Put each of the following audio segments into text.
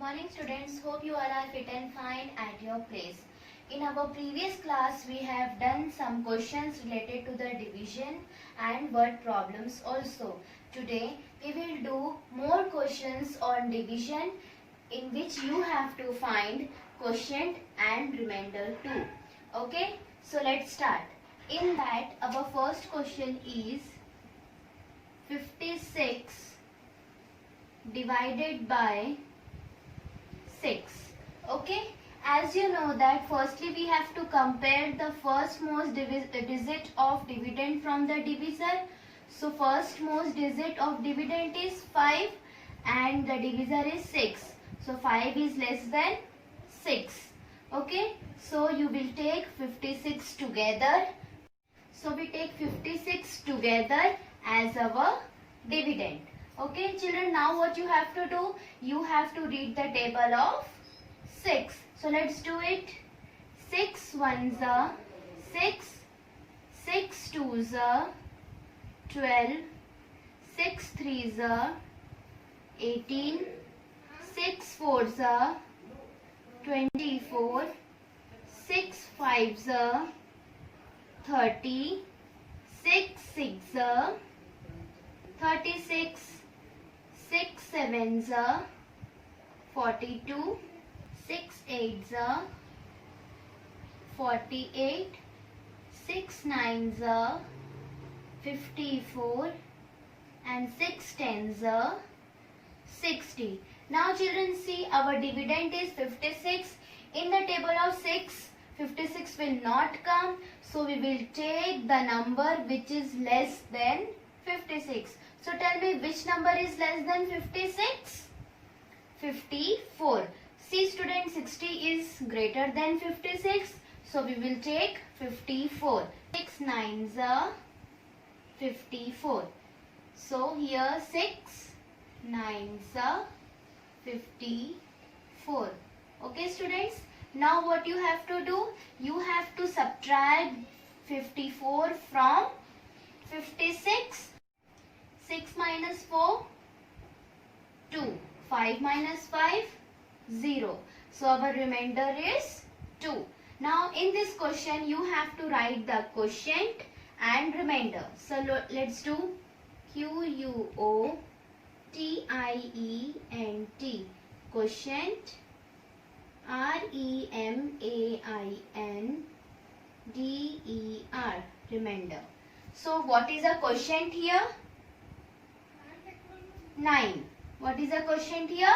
morning students, hope you all are fit and fine at your place. In our previous class we have done some questions related to the division and word problems also. Today we will do more questions on division in which you have to find quotient and remainder too. Okay, so let's start. In that our first question is 56 divided by 6. Okay, as you know that firstly we have to compare the first most digit of dividend from the divisor. So first most digit of dividend is 5 and the divisor is 6. So 5 is less than 6. Okay, so you will take 56 together. So we take 56 together as our dividend. Okay children, now what you have to do? You have to read the table of 6. So let's do it. 6 ones are 6, 6 twos are 12, 6 threes are 18, 6 fours are 24, 6 fives are 30, 6 six are 36, 6 sevens are 42, 6 eights are 48, 6 nines are 54 and 6 tens are 60. Now children, see, our dividend is 56. In the table of 6, 56 will not come. So we will take the number which is less than 56. So tell me which number is less than 56? 54. See student, 60 is greater than 56. So we will take 54. 6 nines are 54. So here 6 nines are 54. Okay students. Now what you have to do? You have to subtract 54 from 56. 6 minus 4, 2. 5 minus 5, 0. So our remainder is 2. Now in this question you have to write the quotient and remainder. So let's do QUOTIENT. Quotient, REMAINDER. Remainder. So what is a quotient here? 9. What is the quotient here?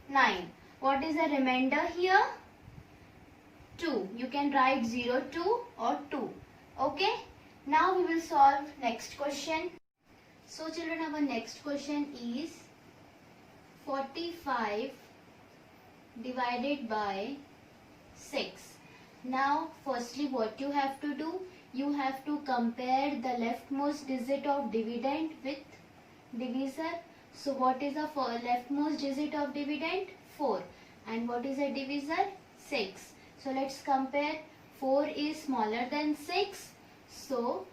9. What is the remainder here? 2. You can write 0, 2 or 2. Okay. Now we will solve next question. So children, our next question is 45 divided by 6. Now firstly what you have to do? You have to compare the leftmost digit of dividend with divisor. So what is the leftmost digit of dividend? 4. And what is a divisor? 6. So let's compare. 4 is smaller than 6. So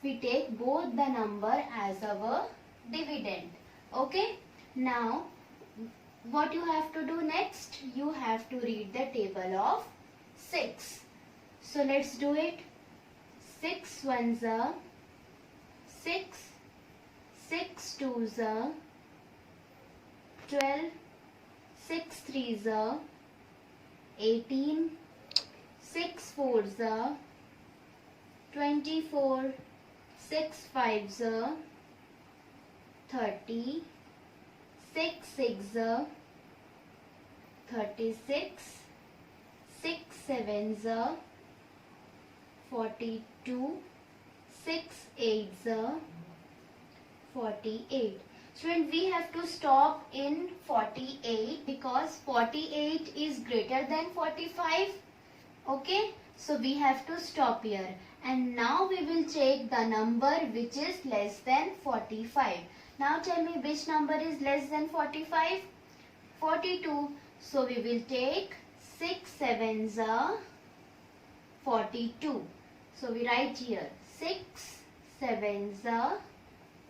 we take both the number as our dividend. Okay. Now what you have to do next? You have to read the table of 6. So let's do it. 6 ones are 6, 6 twos are 12, 6 threes are 18, 6 fours are 24, 6 fives are 30, 6 six are 36, 6 sevens are 42, 6 eights are 48. Student, we have to stop in 48 because 48 is greater than 45. Okay, so we have to stop here. And now we will take the number which is less than 45. Now tell me which number is less than 45? 42. So we will take 6 sevens are 42. So we write here 6 sevens are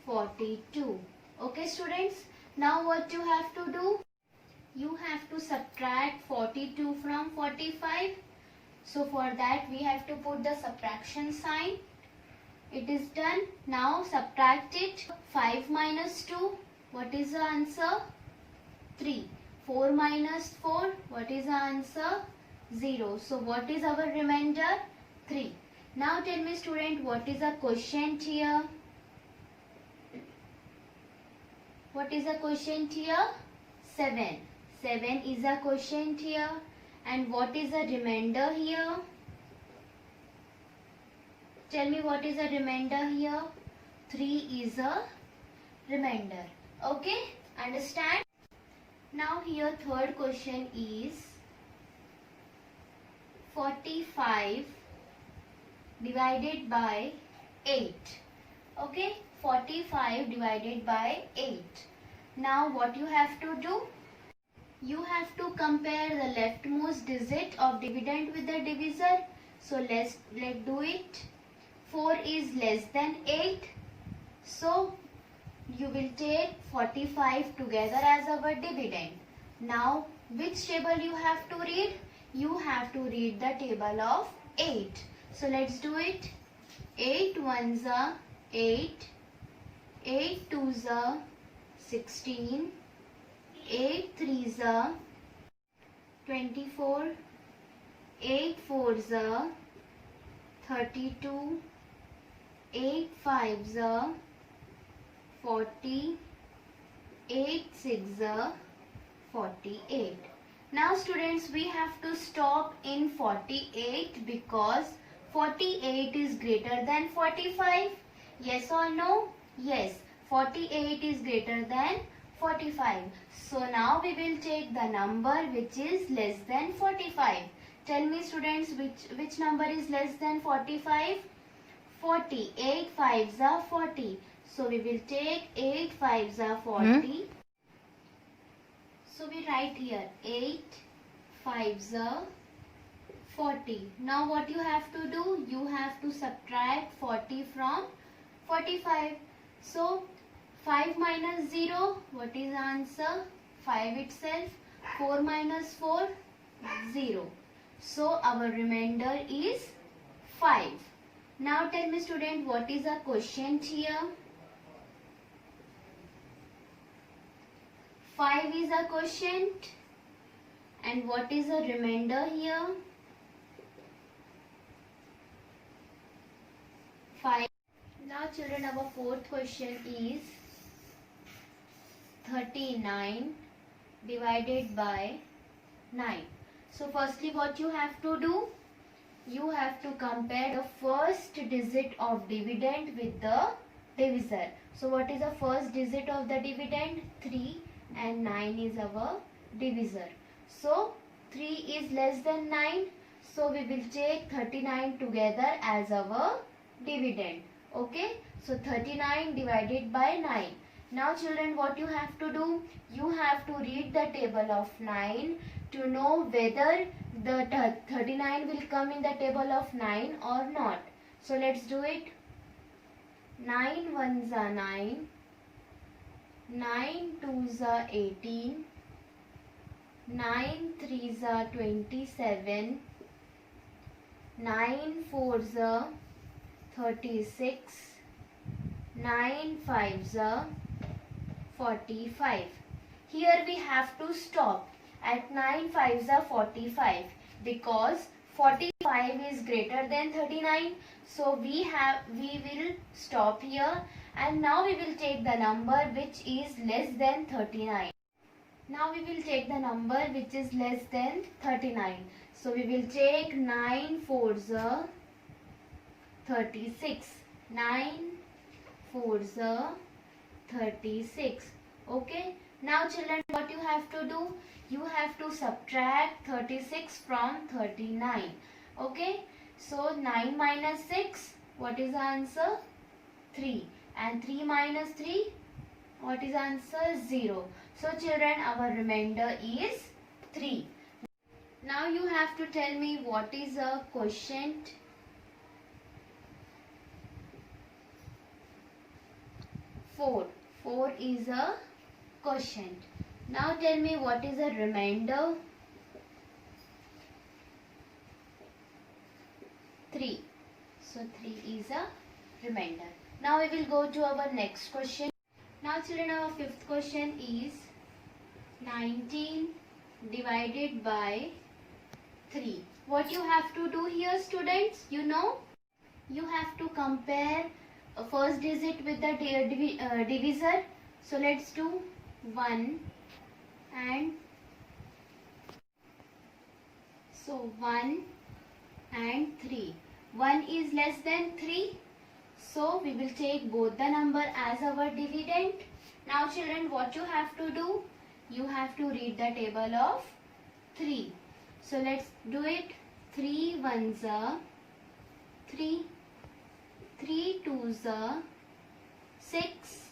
42. Okay students, now what you have to do? You have to to subtract 42 from 45. So for that we have to put the subtraction sign. It is done. Now subtract it. 5 minus 2. What is the answer? 3. 4 minus 4. What is the answer? 0. So what is our remainder? 3. Now tell me student, what is the quotient here? What is the quotient here? 7. 7 is a quotient here. And what is the remainder here? Tell me what is the remainder here? 3 is a remainder. Okay? Understand? Now here third question is 45 divided by 8. Okay? 45 divided by 8. Now what you have to do? You have to compare the leftmost digit of dividend with the divisor. So let's do it. 4 is less than 8. So you will take 45 together as our dividend. Now which table you have to read? You have to read the table of 8. So let's do it. 8 ones are 8. 8 twos are 16. 8 threes are 24. 8 fours are 32. 8 fives are 40. 8 sixes are 48. Now students, we have to stop in 48 because 48 is greater than 45. Yes or no? Yes. 48 is greater than 45. So now we will take the number which is less than 45. Tell me students, which number is less than 45? 40. 8 fives are 40. So we will take 8 fives are 40. So we write here 8 fives are 40. Now what you have to do? You have to subtract 40 from 45. So 5 minus 0, what is the answer? 5 itself. 4 minus 4, 0. So our remainder is 5. Now tell me student, what is the quotient here? 5 is a quotient. And what is the remainder here? 5. Now children, our fourth question is 39 divided by 9. So firstly what you have to do? You have to compare the first digit of dividend with the divisor. So what is the first digit of the dividend? 3 and 9 is our divisor. So 3 is less than 9. So we will take 39 together as our dividend. Okay. So 39 divided by 9. Now children, what you have to do? You have to read the table of 9 to know whether the 39 will come in the table of 9 or not. So let's do it. 9 ones are 9. 9 twos are 18. 9 threes are 27. 9 fours are 36. 9 fives are 45. Here we have to stop at 9 fives are 45 because 45 is greater than 39. So we will stop here, and now we will take the number which is less than 39. Now we will take the number which is less than 39. So we will take 9 fours are 36. 9 fours are 36. Okay. Now children, what you have to do? You have to subtract 36 from 39. Okay. So 9 minus 6, what is the answer? 3. And 3 minus 3, what is the answer? 0. So children, our remainder is 3. Now you have to tell me what is a quotient. Four is a quotient. Now tell me what is a remainder? 3. So 3 is a remainder. Now we will go to our next question. Now children, our fifth question is 19 divided by 3. What you have to do here, students? You know, you have to compare first digit with the divisor. So let's do 1 and 1 and 3. 1 is less than 3. So we will take both the number as our dividend. Now children, what you have to do? You have to read the table of 3. So let's do it. 3 ones are 3. 3 twos are 6.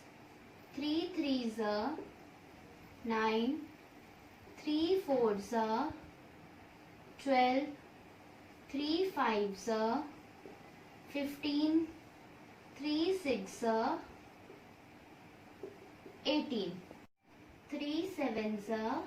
3 threes are 9. 3 fours are 12. 3 fives are 15. 3 six are 18. 3 sevens are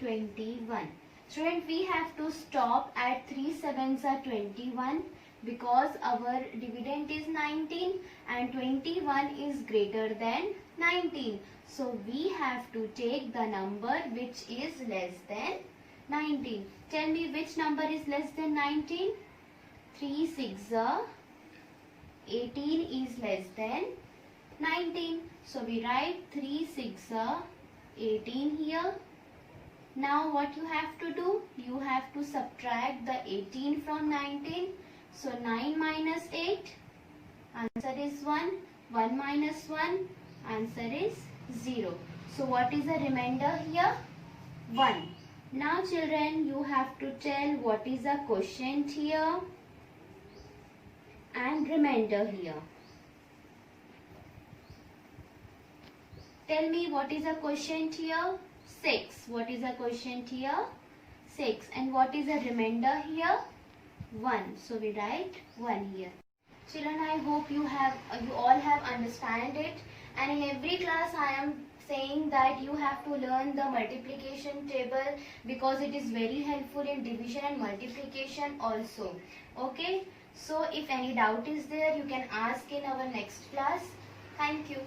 21. Student, we have to stop at 3 sevens are 21 because our dividend is 19 and 21 is greater than 19. So we have to take the number which is less than 19. Tell me which number is less than 19? 3 6 are 18 is less than 19. So we write 3 6 are 18 here. Now what you have to do? You have to subtract the 18 from 19. So 9 minus 8. Answer is 1. 1 minus 1. Answer is 0. So what is the remainder here? 1. Now children, you have to tell what is the quotient here and remainder here. Tell me what is the quotient here? 6. What is the quotient here? 6. And what is the remainder here? 1. So we write 1 here. Children, I hope you all have understand it, and in every class I am saying that you have to learn the multiplication table because it is very helpful in division and multiplication also. Okay, so if any doubt is there, you can ask in our next class. Thank you.